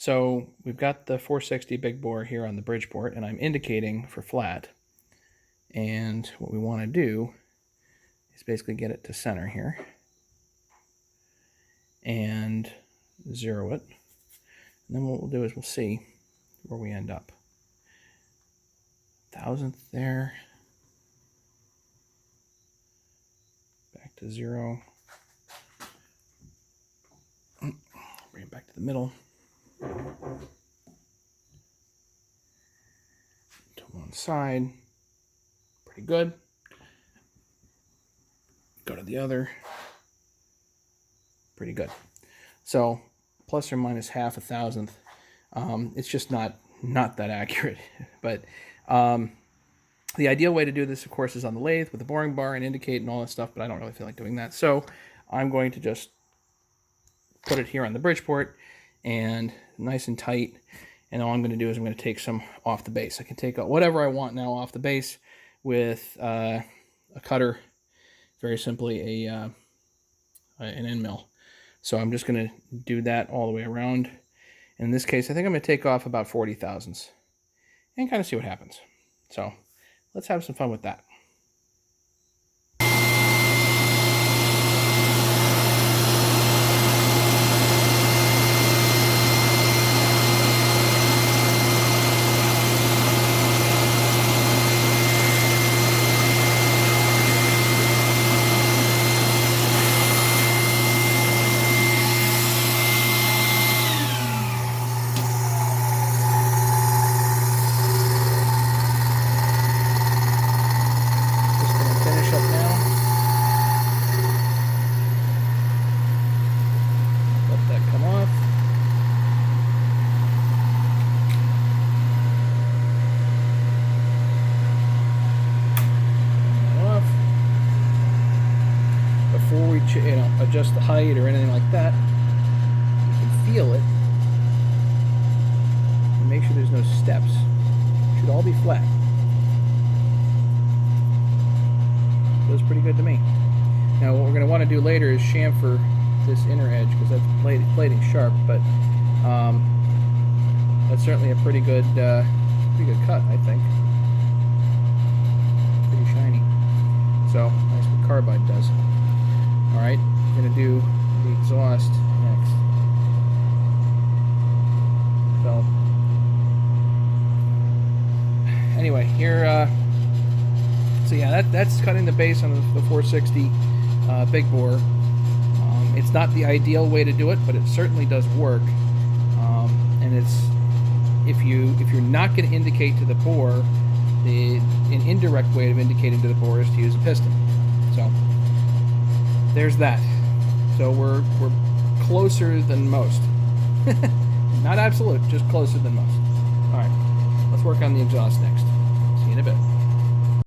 So we've got the 460 big bore here on the Bridgeport, and I'm indicating for flat. And what we want to do is basically get it to center here and zero it. And then what we'll do is we'll see where we end up. 1,000th there. Back to 0. Bring it back to the middle. To one side. Pretty good. Go to the other. Pretty good. So plus or minus half a thousandth. It's just not that accurate. But the ideal way to do this, of course, is on the lathe with the boring bar and indicate and all that stuff, but I don't really feel like doing that. So I'm going to just put it here on the Bridgeport and nice and tight. And all I'm going to do is I'm going to take some off the base. I can take whatever I want now off the base with a cutter, very simply an end mill. So I'm just going to do that all the way around. In this case, I think I'm going to take off about 40 thousandths and kind of see what happens. So let's have some fun with that. Before we adjust the height or anything like that, you can feel it and make sure there's no steps. It should all be flat. Feels pretty good to me. Now what we're going to want to do later is chamfer this inner edge because that's plating sharp, but that's certainly a pretty good cut, I think. Pretty shiny. So that's what carbide does. Alright, I'm going to do the exhaust next. So, anyway, here, so yeah, that's cutting the base on the 460 big bore. It's not the ideal way to do it, but it certainly does work. And it's, if you're not going to indicate to the bore, an indirect way of indicating to the bore is to use a piston. So there's that. So we're closer than most. Not absolute, just closer than most. All right, let's work on the exhaust next. See you in a bit.